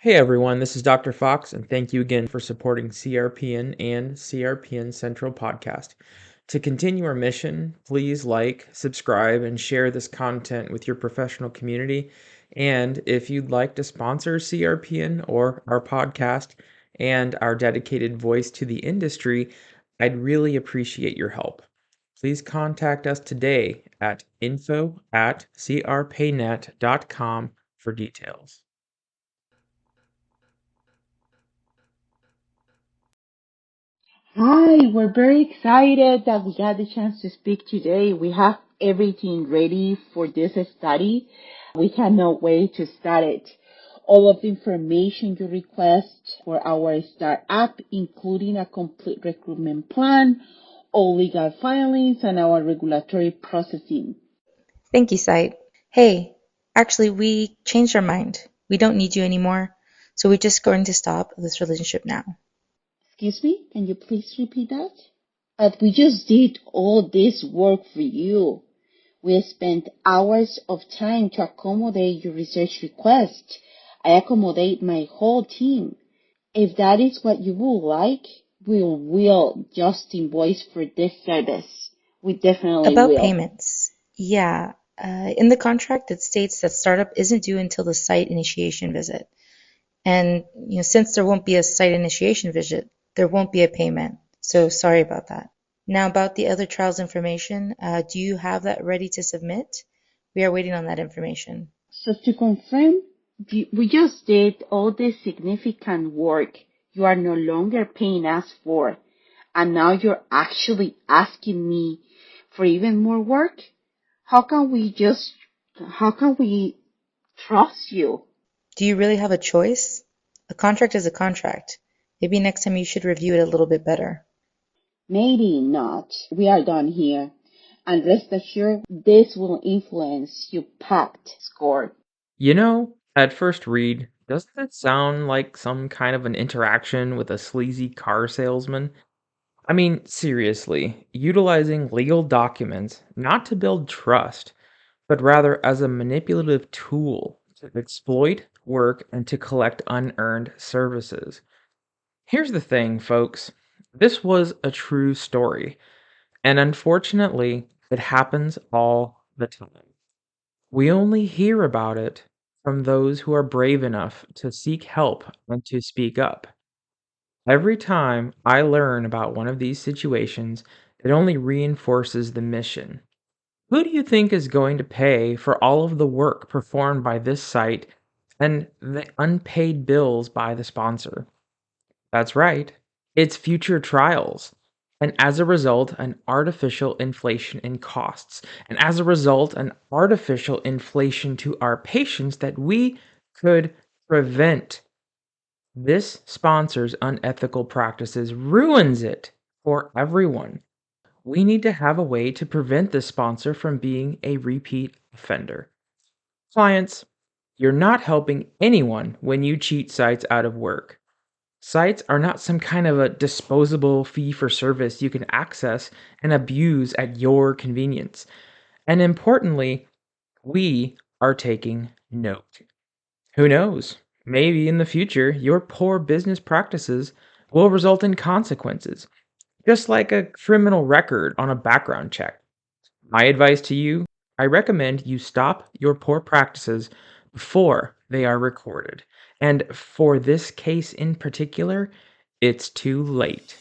Hey everyone, this is Dr. Fox, and thank you again for supporting CRPN and CRPN Central Podcast. To continue our mission, please like, subscribe, and share this content with your professional community. And if you'd like to sponsor CRPN or our podcast and our dedicated voice to the industry, I'd really appreciate your help. Please contact us today at info@crpaynet.com for details. Hi, we're very excited that we got the chance to speak today. We have everything ready for this study. We cannot wait to start it. All of the information you request for our startup, including a complete recruitment plan, all legal filings, and our regulatory processing. Thank you, Site. Hey, actually, we changed our mind. We don't need you anymore, so we're just going to stop this relationship now. Excuse me, can you please repeat that? But we just did all this work for you. We spent hours of time to accommodate your research request. I accommodate my whole team. If that is what you would like, we will just invoice for this service. We definitely About will. payments. Yeah, in the contract it states that startup isn't due until the site initiation visit. And since there won't be a site initiation visit, there won't be a payment. So sorry about that. Now about the other trials information, do you have that ready to submit? We are waiting on that information. So to confirm, we just did all this significant work you are no longer paying us for, and now you're actually asking me for even more work? How can we trust you? Do you really have a choice? A contract is a contract. Maybe next time you should review it a little bit better. Maybe not. We are done here. And rest assured, this will influence your PACT score. At first read, doesn't that sound like some kind of an interaction with a sleazy car salesman? I mean, seriously, utilizing legal documents not to build trust, but rather as a manipulative tool to exploit, work, and to collect unearned services. Here's the thing, folks. This was a true story, and unfortunately, it happens all the time. We only hear about it from those who are brave enough to seek help and to speak up. Every time I learn about one of these situations, it only reinforces the mission. Who do you think is going to pay for all of the work performed by this site and the unpaid bills by the sponsor? That's right, it's future trials. And as a result, an artificial inflation in costs. And as a result, an artificial inflation to our patients that we could prevent. This sponsor's unethical practices ruins it for everyone. We need to have a way to prevent this sponsor from being a repeat offender. Clients, you're not helping anyone when you cheat sites out of work. Sites are not some kind of a disposable fee for service you can access and abuse at your convenience. And importantly, we are taking note. Who knows? Maybe in the future, your poor business practices will result in consequences, just like a criminal record on a background check. My advice to you, I recommend you stop your poor practices before they are recorded. And for this case in particular, it's too late.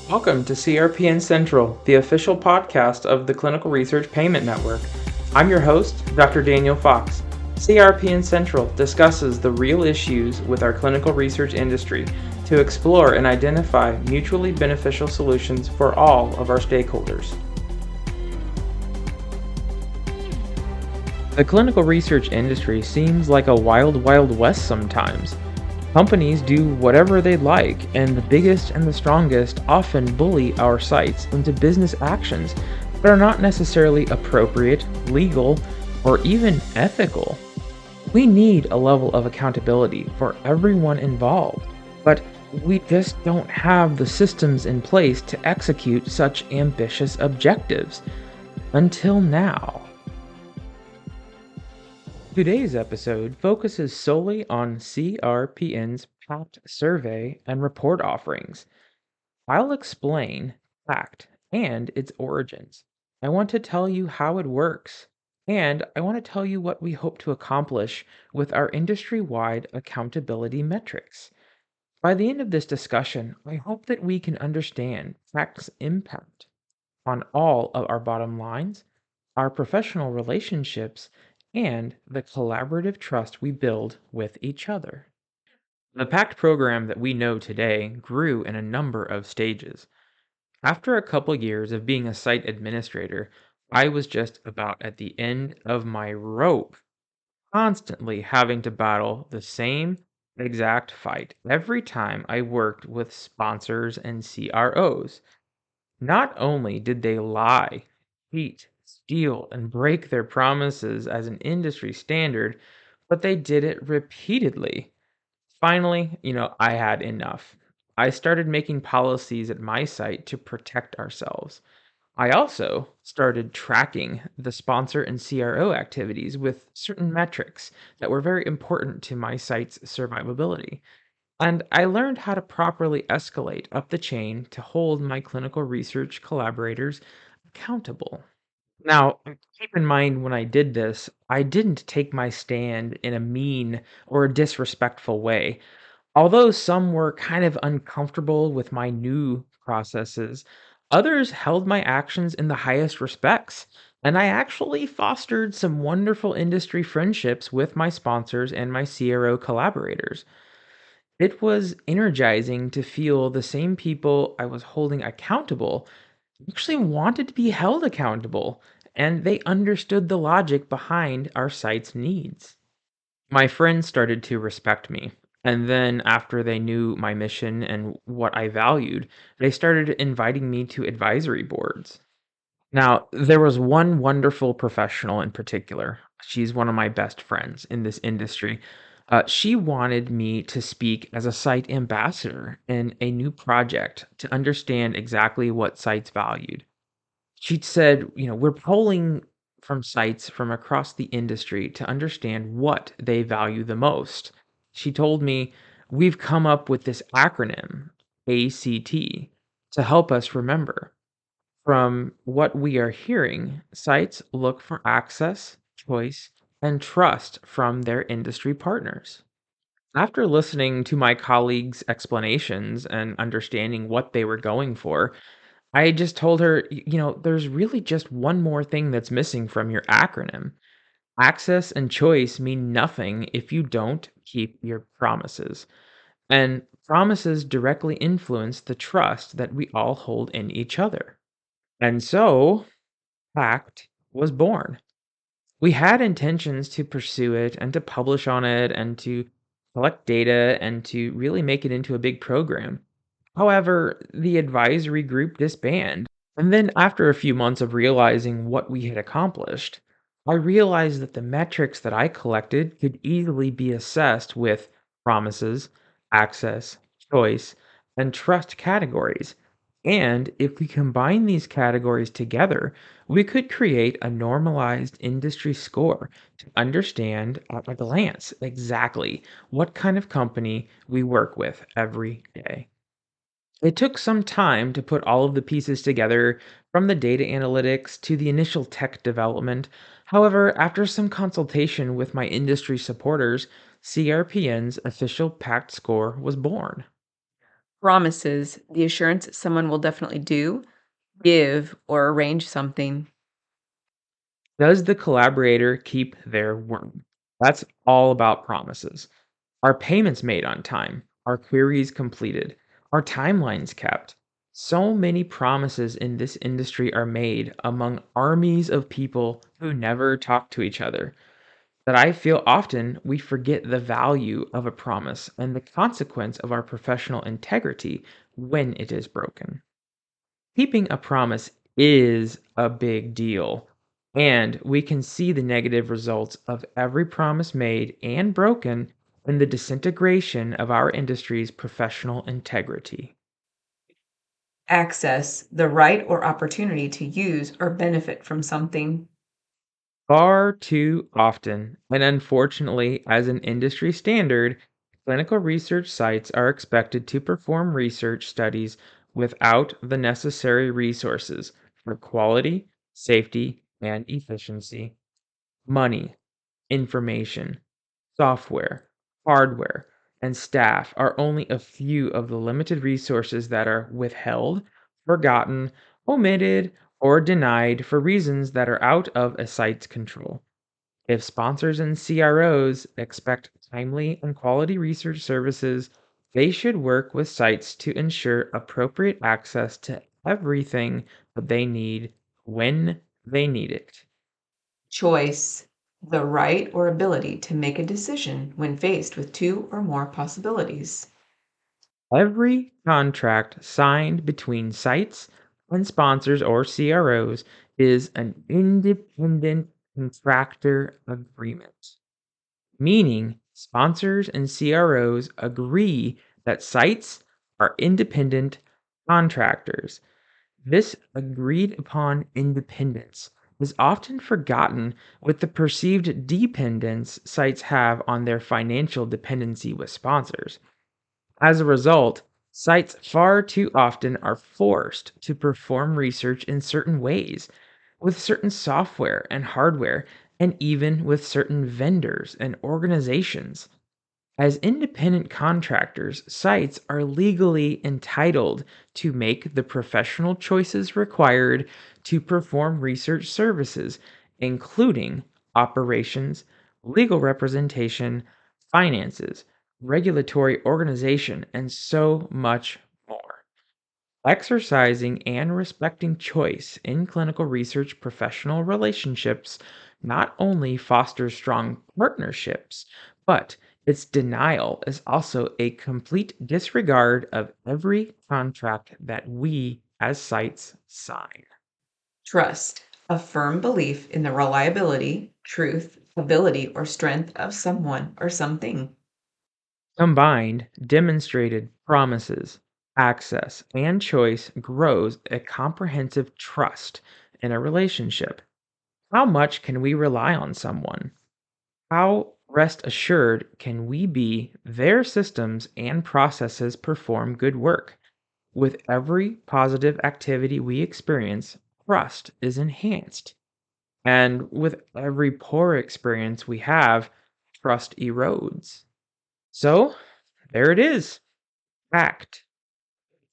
Welcome to CRPN Central, the official podcast of the Clinical Research Payment Network. I'm your host, Dr. Daniel Fox. CRPN Central discusses the real issues with our clinical research industry to explore and identify mutually beneficial solutions for all of our stakeholders. The clinical research industry seems like a wild, wild west sometimes. Companies do whatever they like, and the biggest and the strongest often bully our sites into business actions that are not necessarily appropriate, legal, or even ethical. We need a level of accountability for everyone involved, but we just don't have the systems in place to execute such ambitious objectives until now. Today's episode focuses solely on CRPN's PACT survey and report offerings. I'll explain PACT and its origins. I want to tell you how it works, and I want to tell you what we hope to accomplish with our industry wide accountability metrics. By the end of this discussion, I hope that we can understand PACT's impact on all of our bottom lines, our professional relationships, and the collaborative trust we build with each other. The PACT program that we know today grew in a number of stages. After a couple years of being a site administrator, I was just about at the end of my rope, constantly having to battle the same exact fight every time I worked with sponsors and CROs. Not only did they lie, cheat, steal, and break their promises as an industry standard, but they did it repeatedly. Finally, I had enough. I started making policies at my site to protect ourselves. I also started tracking the sponsor and CRO activities with certain metrics that were very important to my site's survivability. And I learned how to properly escalate up the chain to hold my clinical research collaborators accountable. Now, keep in mind when I did this, I didn't take my stand in a mean or disrespectful way. Although some were kind of uncomfortable with my new processes, others held my actions in the highest respects. And I actually fostered some wonderful industry friendships with my sponsors and my CRO collaborators. It was energizing to feel the same people I was holding accountable actually wanted to be held accountable, and they understood the logic behind our site's needs. My friends started to respect me, and then after they knew my mission and what I valued, they started inviting me to advisory boards. Now, there was one wonderful professional in particular. She's one of my best friends in this industry. She wanted me to speak as a site ambassador in a new project to understand exactly what sites valued. She said, we're polling from sites from across the industry to understand what they value the most. She told me, we've come up with this acronym, ACT, to help us remember. From what we are hearing, sites look for access, choice, and trust from their industry partners. After listening to my colleagues' explanations and understanding what they were going for, I just told her, there's really just one more thing that's missing from your acronym. Access and choice mean nothing if you don't keep your promises. And promises directly influence the trust that we all hold in each other. And so, PACT was born. We had intentions to pursue it and to publish on it and to collect data and to really make it into a big program. However, the advisory group disbanded. And then, after a few months of realizing what we had accomplished, I realized that the metrics that I collected could easily be assessed with promises, access, choice, and trust categories. And if we combine these categories together, we could create a normalized industry score to understand at a glance exactly what kind of company we work with every day. It took some time to put all of the pieces together, from the data analytics to the initial tech development. However, after some consultation with my industry supporters, CRPN's official PACT score was born. Promises, the assurance someone will definitely do, give, or arrange something. Does the collaborator keep their word? That's all about promises. Are payments made on time? Are queries completed? Are timelines kept? So many promises in this industry are made among armies of people who never talk to each other that I feel often we forget the value of a promise and the consequence of our professional integrity when it is broken. Keeping a promise is a big deal. And we can see the negative results of every promise made and broken in the disintegration of our industry's professional integrity. Access, the right or opportunity to use or benefit from something. Far too often, and unfortunately, as an industry standard, clinical research sites are expected to perform research studies without the necessary resources for quality, safety, and efficiency. Money, information, software, hardware, and staff are only a few of the limited resources that are withheld, forgotten, omitted, or denied for reasons that are out of a site's control. If sponsors and CROs expect timely and quality research services, they should work with sites to ensure appropriate access to everything that they need when they need it. Choice, the right or ability to make a decision when faced with two or more possibilities. Every contract signed between sites and sponsors or CROs is an independent contractor agreement, meaning sponsors and CROs agree that sites are independent contractors. This agreed upon independence is often forgotten with the perceived dependence sites have on their financial dependency with sponsors. As a result, sites far too often are forced to perform research in certain ways, with certain software and hardware, and even with certain vendors and organizations. As independent contractors, sites are legally entitled to make the professional choices required to perform research services, including operations, legal representation, finances, regulatory organization, and so much more. Exercising and respecting choice in clinical research professional relationships not only fosters strong partnerships, but its denial is also a complete disregard of every contract that we as sites sign. Trust, a firm belief in the reliability, truth, ability, or strength of someone or something. Combined, demonstrated promises, access, and choice grows a comprehensive trust in a relationship. How much can we rely on someone? How rest assured can we be their systems and processes perform good work? With every positive activity we experience, trust is enhanced. And with every poor experience we have, trust erodes. So, there it is, PACT,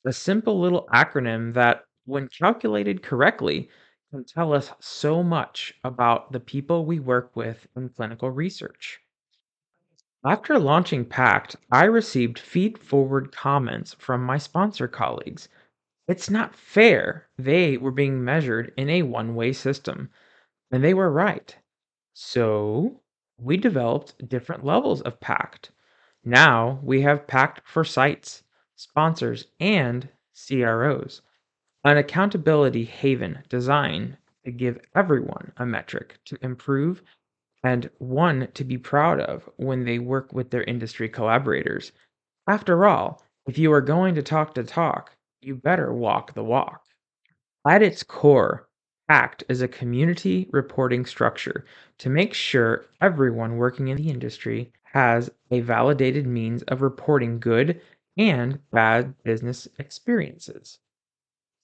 a simple little acronym that, when calculated correctly, can tell us so much about the people we work with in clinical research. After launching PACT, I received feed forward comments from my sponsor colleagues. It's not fair. They were being measured in a one way system, and they were right. So we developed different levels of PACT. Now we have PACT for sites, sponsors, and CROs, an accountability haven designed to give everyone a metric to improve and one to be proud of when they work with their industry collaborators. After all, if you are going to talk, you better walk the walk. At its core, ACT is a community reporting structure to make sure everyone working in the industry has a validated means of reporting good and bad business experiences.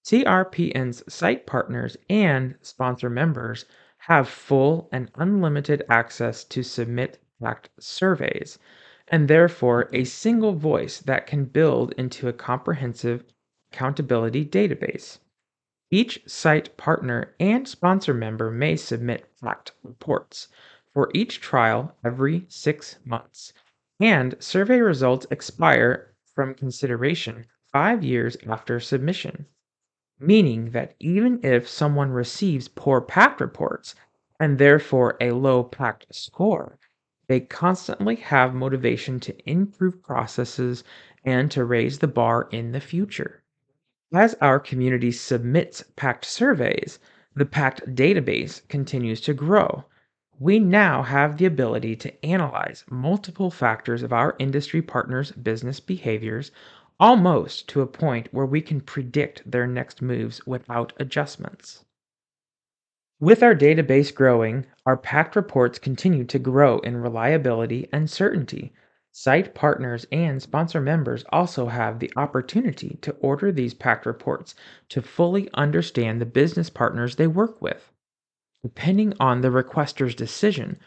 CRPN's site partners and sponsor members have full and unlimited access to submit PACT surveys, and therefore a single voice that can build into a comprehensive accountability database. Each site partner and sponsor member may submit PACT reports for each trial every 6 months, and survey results expire from consideration 5 years after submission, meaning that even if someone receives poor PACT reports and therefore a low PACT score, they constantly have motivation to improve processes and to raise the bar in the future. As our community submits PACT surveys, The PACT database continues to grow. We now have the ability to analyze multiple factors of our industry partners' business behaviors, almost to a point where we can predict their next moves without adjustments. With our database growing, our PACT reports continue to grow in reliability and certainty. Site partners and sponsor members also have the opportunity to order these PACT reports to fully understand the business partners they work with. Depending on the requester's decision,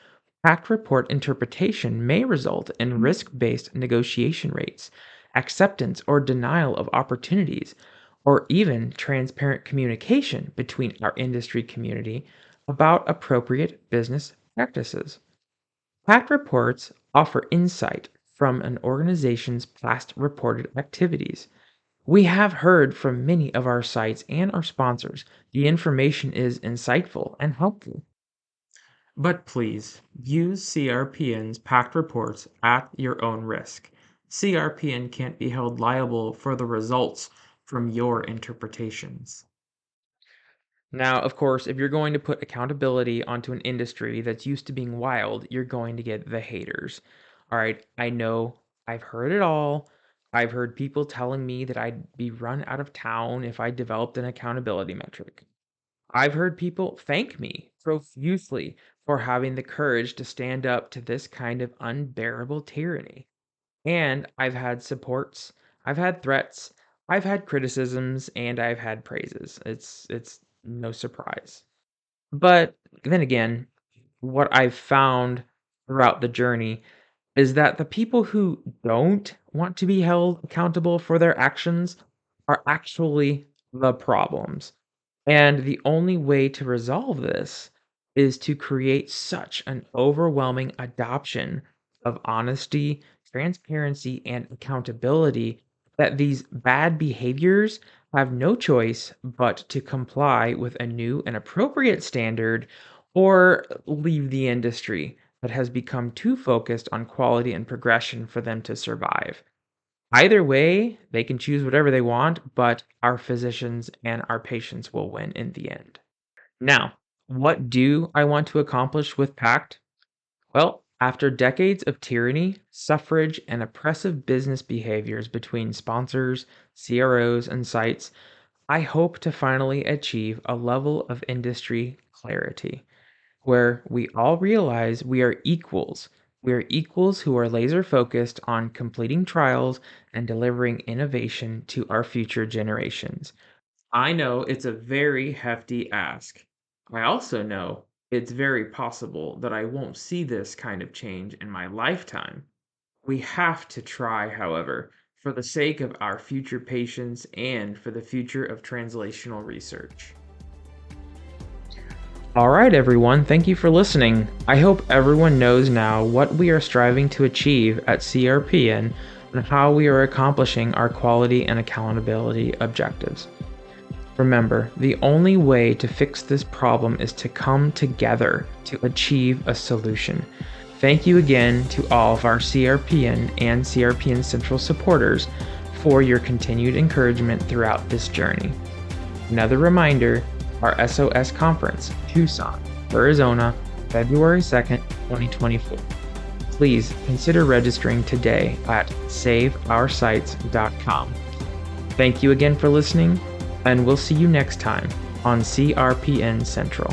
PACT report interpretation may result in risk based negotiation rates, acceptance or denial of opportunities, or even transparent communication between our industry community about appropriate business practices. PACT reports offer insight from an organization's past reported activities. We have heard from many of our sites and our sponsors. The information is insightful and helpful. But please use CRPN's PACT reports at your own risk. CRPN can't be held liable for the results from your interpretations. Now, of course, if you're going to put accountability onto an industry that's used to being wild, you're going to get the haters. All right, I know I've heard it all. I've heard people telling me that I'd be run out of town if I developed an accountability metric. I've heard people thank me profusely for having the courage to stand up to this kind of unbearable tyranny. And I've had supports, I've had threats, I've had criticisms, and I've had praises. It's no surprise. But then again, what I've found throughout the journey is that the people who don't want to be held accountable for their actions are actually the problems. And the only way to resolve this is to create such an overwhelming adoption of honesty, transparency, and accountability that these bad behaviors have no choice but to comply with a new and appropriate standard or leave the industry that has become too focused on quality and progression for them to survive. Either way, they can choose whatever they want, but our physicians and our patients will win in the end. Now, what do I want to accomplish with PACT? Well, after decades of tyranny, suffrage, and oppressive business behaviors between sponsors, CROs, and sites, I hope to finally achieve a level of industry clarity where we all realize we are equals. We are equals who are laser focused on completing trials and delivering innovation to our future generations. I know it's a very hefty ask. I also know it's very possible that I won't see this kind of change in my lifetime. We have to try, however, for the sake of our future patients and for the future of translational research. All right, everyone, thank you for listening. I hope everyone knows now what we are striving to achieve at CRPN and how we are accomplishing our quality and accountability objectives. Remember, the only way to fix this problem is to come together to achieve a solution. Thank you again to all of our CRPN and CRPN Central supporters for your continued encouragement throughout this journey. Another reminder, our SOS conference, Tucson, Arizona, February 2nd, 2024. Please consider registering today at saveoursites.com. Thank you again for listening, and we'll see you next time on CRPN Central.